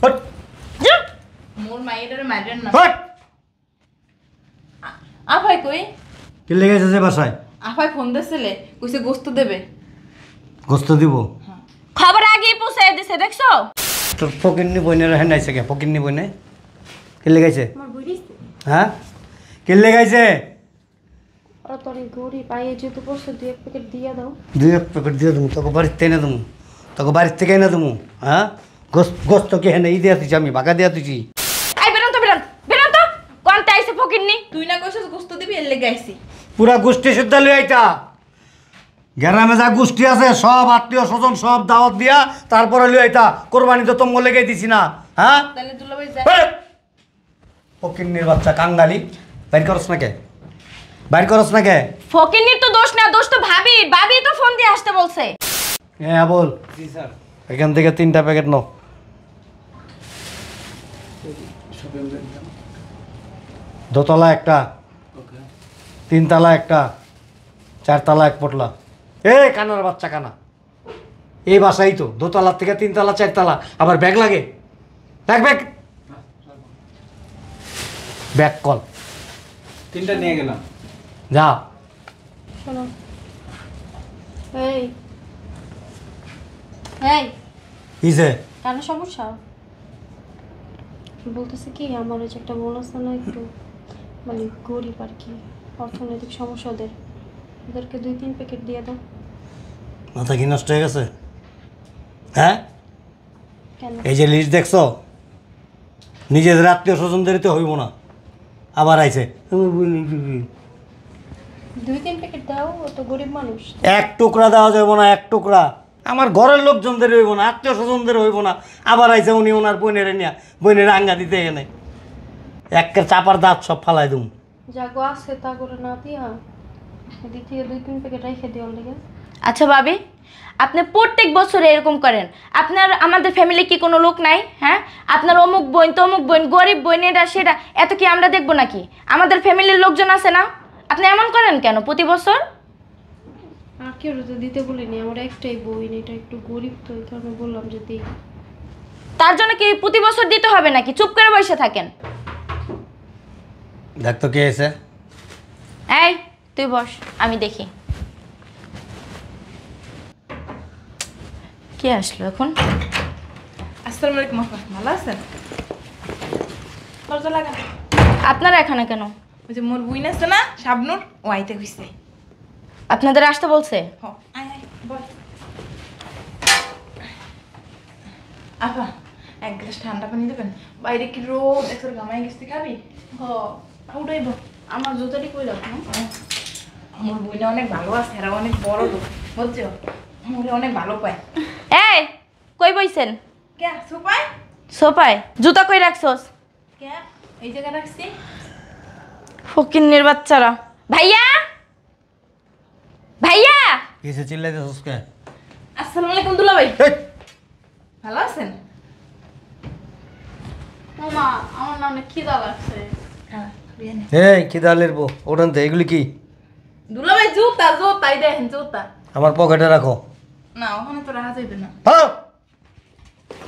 Hot মোর মাইয়ের মাইরেন না। Hot আফাই কই? কি লেগেছে যে বাসায়? আফাই ফোন দিছিলে, কইছে গোস্ত দেবে। গোস্ত দিব? খবর আগেই পৌঁছায় দিছে, দেখছো? তোর ফকিন্নি বইনের হেন নাইছে কে? ফকিন্নি বইনে কি লেগেছে? আমার বুঝিস হ্যাঁ কি লেগেছে? ওরা তো অনেক গরিব, পাইয়ে যেহেতু পড়ছে 2 প্যাকেট দিয়ে দাও। 2 প্যাকেট দিয়ে দেবো তোকে বাড়িতে এনে দেবো, তোকে বাড়ির থেকে এনে দেবো। হ্যাঁ গোস্ত কে হেনে ই দিয়া তুই আমি বাগা দিয়া তুই। আই বেরোন তো বেরোন, বেরোন তো। কোনটা আইছে ফকিরনি? তুই না কইছস গোস্ত দিবি, এর লেগে আইছি। পুরা গোষ্ঠী সিদ্ধ লই আইতা। গ্রামে যা গোষ্ঠী আছে সব আত্মীয় স্বজন সব দাওয়াত দিয়া তারপরে লই আইতা। কোরবানি তো তোম লেগে দিছি না। হ্যাঁ তাহলে দুলাভাই যা। ফকিন্নির বাচ্চা কাঙ্গালি বাইর করস না কে? বাইর করস না কে? ফকিরনির তো দোষ না, দোষ তো ভাবি। ভাবি তো ফোন দিয়ে আসতে বলছে। হ্যাঁ বল। জি স্যার। এখান থেকে 3টা প্যাকেট নাও। দোতলা একটা, ওকে। 3তলা একটা, 4তলা এক পটলা। এ কানার বাচ্চা কানা, এই বাসাই তো দোতলা থেকে 3তলা 4তলা আবার ব্যাগ লাগে। ব্যাগ ব্যাগ ব্যাগ কল 3টা নিয়ে গেলাম। যা। শোনো, এই এই কিসে? কেন সমস্যা? বলতেছে কি, আমার ওই যে একটা বোন আছে না, একটু মানে গরিব আর কি, অর্থনৈতিক সমস্যা ওদের, ওদেরকে 2-3 প্যাকেট দিয়ে দাও। মাথা কি নষ্ট হয়ে গেছে? হ্যাঁ কেন? এই যে লিস্ট দেখছো, নিজেদের আত্মীয় স্বজনদের তো হইব না, আবার আইছে 2-3 প্যাকেট দাও, ও তো গরিব মানুষ। এক টুকরা দেওয়া যাবে না, এক টুকরা। আমার ঘরের লোকজনদের হইব না, আত্মীয় স্বজনদের হইব না, আবার আইছে উনি ওনার বোনের নিয়ে বোনের আঙ্গা দিতে এনে একের চাপার দাঁত সব ফালাই দুম। যাগো আছে তা করে না দিয়া এদিক থেকে 2-3 প্যাকেট রেখে দিও লেগে। আচ্ছা ভাবি, আপনি প্রত্যেক বছর এরকম করেন। আপনার আমাদের ফ্যামিলি কি কোনো লোক নাই? হ্যাঁ, আপনার অমুক বোন তমুক বোন, গরিব বোন, এটা সেটা, এত কি আমরা দেখবো নাকি? আমাদের ফ্যামিলির লোকজন আছে না? আপনি এমন করেন কেন প্রতি বছর? আর কেউ তো দিতে বলিনি, আমার একটাই বই, এটা একটু গরিব তো এই কারণে বললাম যে দিই। তার জন্য কি প্রতি বছর দিতে হবে নাকি? চুপ করে বসে থাকেন। দেখ তো কে এসে। এই তুই বস, আমি দেখি কে আসলো এখন। আসসালামু আলাইকুম আপা, ভালো আছেন? দরজা লাগা। আপনারা এখানে কেন? ওই যে মোর বুইন আছে না শাবনুর, ও আইতে হইছে। আপনাদের আসতে বলছে? হ, আয় আয় বল। আপা, এক গ্লাস ঠান্ডা পানি দেবেন? বাইরে কি রোদ, একসাথে ঘামাই গেছি, খাবি? হ উঠাইব, আমার জুতাটি কই রাখো? আমার বইটা অনেক ভালো আছে, এরা অনেক বড় লোক, বুঝছো? মোরে অনেক ভালো পায়। এই কই বইছেন? কে সুপাই? সোফায়। জুতা কই রাখছস? কে এই জায়গা রাখছি? ফকিন্নির বাচ্চারা। ভাইয়া, ভাইয়া। কিসে চিল্লাইতেছস কে? আসসালামু আলাইকুম দুলাভাই, এই, ভালো আছেন? মামা, আমার না অনেক খিদা লাগছে। হ্যাঁ, বিয়ানে। এই খিদালের বউ ওঠান তো, এগুলি কি? দুলাভাই জুতা, জুতাই দেখেন জুতা। আমার পকেটে রাখো। না, ওখানে তো রাখা যাইবে না। হ্যাঁ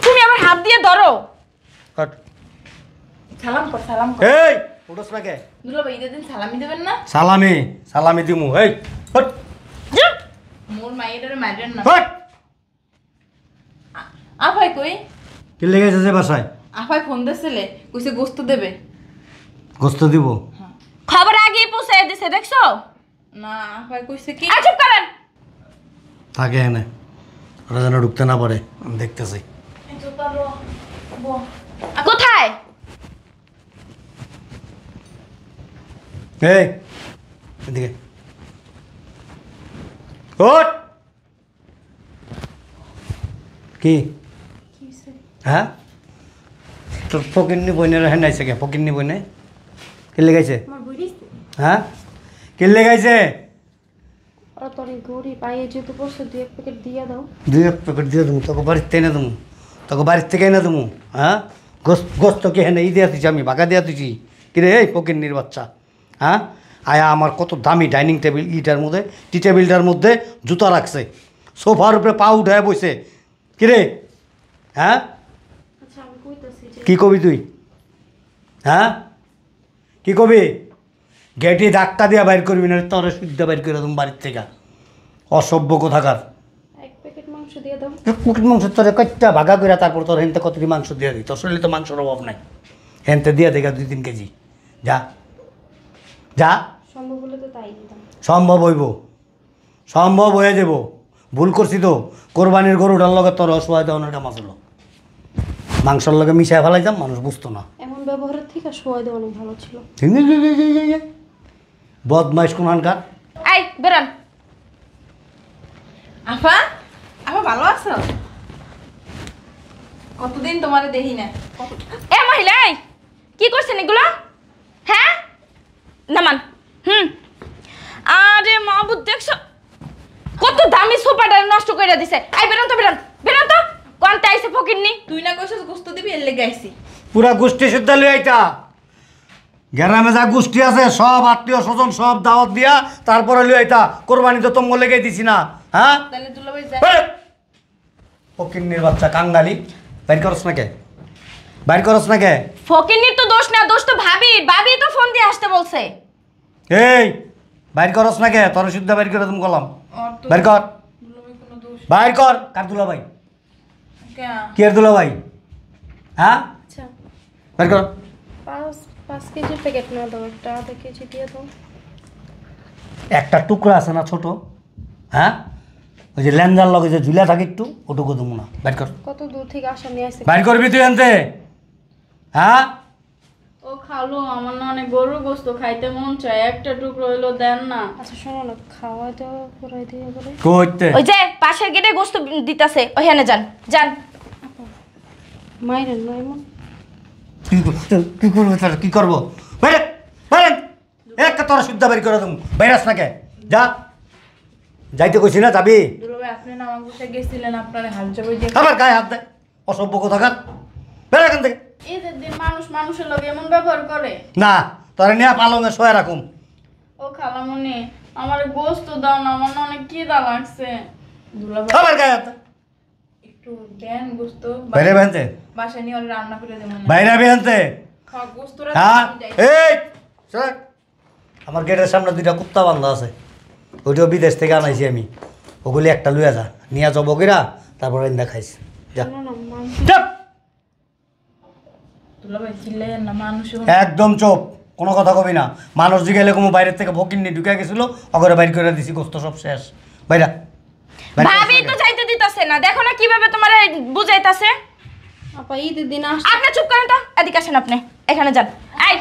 তুমি আমার হাত দিয়ে ধরো। হট। সালাম কর, সালাম কর। এই উঠোস না কে? দুলাভাই ঈদের দিন সালামি দেবেন না? সালামি সালামি দিমু। এই হট মোর মাইয়ের মাইরেন না। হট। আফাই কই? কি লেগেছে যে বাসায়? আফাই ফোন দিছিলে, কইছে গোস্ত দেবে। গোস্ত দিব? খবর আগেই পৌঁছায় দিছে, দেখছো? না, আফাই কইছে কি? চুপ করেন। থাকে এনে, ওরা যেন ঢুকতে না পারে, আমি দেখতেছি। এই জুতা লো, বো। কোথায়? এই এদিকে ওঠ। কি হ্যাঁ তোর ফকিন্নি বইনের হেন নাইছে কে? ফকিন্নি বইনে কি লেগাইছে? আমার বুঝিস হ্যাঁ কি লেগাইছে? ওরা তো অনেক গরিব, পাইয়ে যেহেতু পড়ছে 2 প্যাকেট দিয়ে দাও। 2 প্যাকেট দিয়ে দেবো, তোকে বাড়িতে এনে দেবো, তোকে বাড়ির থেকে এনে দেবো। হ্যাঁ গোস্ত কে হেনে ই দিয়া তুই আমি বাগা দিয়া তুই কিরে? এই ফকিন্নির বাচ্চা, হ্যাঁ আয়া আমার কত দামি ডাইনিং টেবিল, ইটার মধ্যে টি টেবিলটার মধ্যে জুতা রাখছে, সোফার উপরে পা উঠায় বসে কিরে? হ্যাঁ আচ্ছা আমি কই কইতাছি যে কি কবি তুই? হ্যাঁ কি কবি? গেটে ধাক্কা দিয়া বাইর করবি না, তোরে শুদ্ধ বাইর করে তুমি বাড়ির থেকে। অসভ্য কোথাকার। এক প্যাকেট মাংস দিয়ে দাও। কুকির মাংস তোরে কচ্চা ভাগা করে তারপর তোর হেনতে কতটি মাংস দিয়ে দিই। তোর শরীরে তো মাংসের অভাব নাই, হেনতে দিয়ে দেখা 2-3 কেজি। যা যা। সম্ভব হলে তো তাই দিতাম। সম্ভব হইব, সম্ভব হয়ে যাব। ভুল করছি তো, কোরবানির গরুটার লগে তোর অসহায় দেওয়ার কাম আসলো। মাংসর লগে মিশায় ফেলাইতাম, মানুষ বুঝতো না। এমন ব্যবহারের থেকে সোয়াদ অনেক ভালো ছিল। বদমাইশ কোনখানকার। এই বেরান। আফা, আফা ভালো আছো? কতদিন তোমারে দেখি না। এ মহিলা, এই কি করছেন এগুলো? হ্যাঁ নামান। আরে মাহবুব দেখছো কত দামি সোফাটা নষ্ট করে দিছে। এই বেরান তো, বেরান বেরান তো। কোনটা আইছে ফকিরনি? তুই না কইছস গোস্ত দিবি, এর লেগে আইছি। পুরা গোষ্ঠী শুদ্ধ লই আইতা। গ্রামে যা গোষ্ঠী আছে সব আত্মীয় স্বজন সব দাওয়াত দিয়া তারপরে লই আইতা। কোরবানি তো তোমরা লেগে দিছি না। হ্যাঁ তাহলে দুলাভাই যাই। ফকিন্নির বাচ্চা কাঙ্গালি। বাইর করস না কে? বাইর করস না কে? ফকিরনির তো দোষ না, দোষ তো ভাবি। ভাবি তো ফোন দিয়ে আসতে বলছে। এই বাইর করস না কে? তোর শুদ্ধ বাইর করে তুমি কলাম। আর তো বাইর কর, দুলাভাই কোনো দোষ বাইর কর। কার দুলা ভাই? কেন? কি এর দুলা ভাই? হ্যাঁ আচ্ছা, বাইর কর। 5 কেজির প্যাকেট না দাও, একটা আধা কেজি দিয়ে দাও। একটা টুকরা আছে না ছোট, হ্যাঁ ওই যে ল্যান্ডার লগে যে ঝুলা থাকে একটু, ওটুকু দেবো না। বাইর কর। কত দূর থেকে আসা নিয়ে আসছে। বাইর করবি তুই আনতে। হ্যাঁ ও খালু, আমার না অনেক গরুর গোস্ত খাইতে মন চায়, একটা টুকরো হইলো দেন না। আচ্ছা শোনো না, খাওয়া দাওয়া করাই দিয়ে করে। কইতে ওই যে পাশের গেটে গোস্ত দিতাছে, ওখানে যান যান। মাইরেন না এমন। কি করবো তার? কি করবো? বাইরে বাইরে একটা তোর শুদ্ধ বাইর করে দেবো। বাইরাস না কে? যা। যাইতে কইছি না যাবি। দুলাভাই আপনি না আমার বসে গেছিলেন, আপনারে হাল চাবই দিয়ে আবার গায়ে হাত দেয়। অসভ্য কোথাকার। বের এখান থেকে। ঈদের দিন মানুষ মানুষের লগে এমন ব্যবহার করে? না তোরা নিয়ে পালঙে শোয়া রাখুম। ও খালামণি, আমার গোস্ত দাও না, আমার না অনেক খিদা লাগছে। দুলাভাই আবার গায়ে হাত দেয়। একটু দেন গোস্ত, বাইরে বেনতে বাসায় নিয়ে ওরে রান্না করে দেবো না। বাইরে বেনতে। খাওয়া গোস্তরা হ্যাঁ যাই। এই শোন, আমার গেটের সামনে 2টা কুত্তা বান্ধা আছে, ওইটাও বিদেশ থেকে আনাইছি আমি। ওগুলি একটা লুয়া যা, নিয়ে যাবো কিরা, তারপরে ইন্দা খাইছি। যা শোনো না, মাংস চাপ। দুলাভাই চিল্লাইয়েন না, মানুষ একদম চোপ, কোনো কথা কবি না। মানুষ জিগাইলে কোনো বাইরের থেকে ফকিন্নি ঢুকে গেছিল, অগরে বাইর করে দিছি, গোস্ত সব শেষ। বাইরা ভাবি তো যাইতে দিতাছে না, দেখো না কিভাবে তোমার বুঝাইতাছে। আপা ঈদের দিন আস। আপনি চুপ করেন তো, এদিকে আসেন আপনি, এখানে যান। এই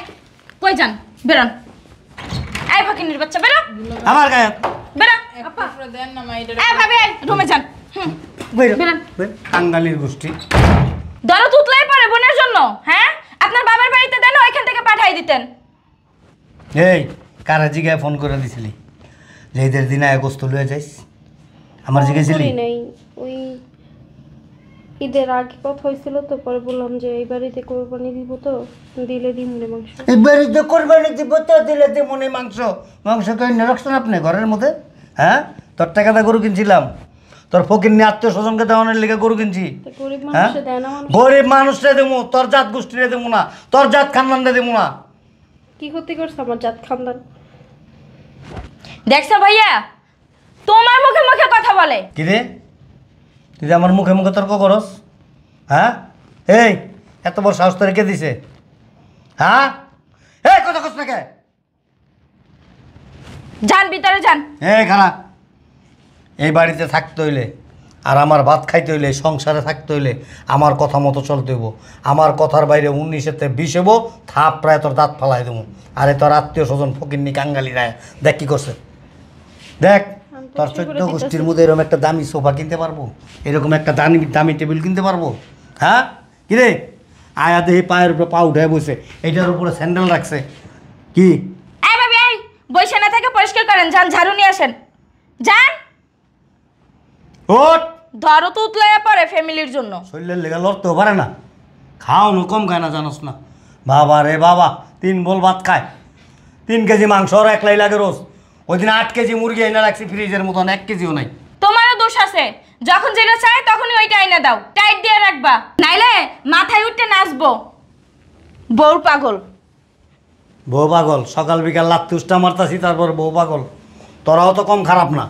কই যান? বেরান। এই ফকিন্নির বাচ্চা বেরো, আমার গায়ে হাত। বেরো। আপা দেন না মাইডার। এই ভাবি, এই রুমে যান। বাইরা বেরান। কাঙ্গালির গোষ্ঠী। দরদ উতলাই পারে বোনের জন্য, হ্যাঁ? আপনার বাবার বাড়িতে দেন, ওইখান থেকে পাঠাই দিতেন। এই কারা জিগায় ফোন করে দিছিলি যে ঈদের দিন আয় গোস্ত লয়ে যাইস? আমার জিগেছিলি? করি নাই, ওই ঈদের আগে কথা হয়েছিল তো, পরে বললাম যে এই বাড়িতে কোরবানি দিব, তো দিলে দিন মাংস। এই বাড়িতে কোরবানি দিব তো দিলে দে মনে মাংস। মাংস কেন রাখছেন আপনি ঘরের মধ্যে? হ্যাঁ তোর টাকাটা গরু কিনছিলাম, তোর ফকির নিয়ে আত্মীয় স্বজনকে দেওয়ানোর লেগে গরু কিনছি। তো গরিব হ্যাঁ মানুষে দেয় না মানুষ। গরিব মানুষরে দেবো, তোর জাত গোষ্ঠীরে দেবো না, তোর জাত খানদানরে দেবো না। কি ক্ষতি করছে আমার জাত খানদান? দেখছো ভাইয়া, তোমার মুখে মুখে কথা বলে। কি রে তুই যে আমার মুখে মুখে তর্ক করস? হ্যাঁ এই এত বড় সাহস তোর কে দিছে? হ্যাঁ এই কথা কস না কে? যান ভিতরে যান। এই খারাপ, এই বাড়িতে থাকতে হইলে আর আমার ভাত খাইতে হইলে, সংসারে থাকতে হইলে আমার কথা মতো চলতে হইব। আমার কথার বাইরে 19-তে 20 হবো, থাপ প্রায় তোর দাঁত ফালাই দেবো। আরে তোর আত্মীয় স্বজন ফকিন্নি কাঙ্গালি রায় দেখ কি করছে। দেখ তোর 14 গোষ্ঠীর মধ্যে এরকম একটা দামি সোফা কিনতে পারবো, এরকম একটা দামি দামি টেবিল কিনতে পারবো? হ্যাঁ কিরে আয়া দেহে পায়ের উপরে পা উঠে বসে, এইটার উপরে স্যান্ডেল রাখছে কি? এই ভাবি, এই বইসা না থেকে পরিষ্কার করেন, যান ঝাড়ু নিয়ে আসেন। যান। ওট ধরো তো উতলাইয়া পড়ে ফ্যামিলির জন্য। শরীরের লেগে লড়তেও পারে না, খাওয়ানো কম খায় না জানোস না? বাবা রে বাবা, 3 বোল ভাত খায়, 3 কেজি মাংস ওর একলাই লাগে রোজ। ওই দিন 8 কেজি মুরগি এনে রাখছি ফ্রিজের মতন, 1 কেজিও নাই। তোমারও দোষ আছে, যখন যেটা চাই তখনই ওইটা এনে দাও, টাইট দিয়ে রাখবা, নাইলে মাথায় উঠতে নাচবো। বউর পাগল। বউ পাগল, সকাল বিকাল লাত্তি উষ্টা মারতাছি, তারপর বউ পাগল। তোরাও তো কম খারাপ না।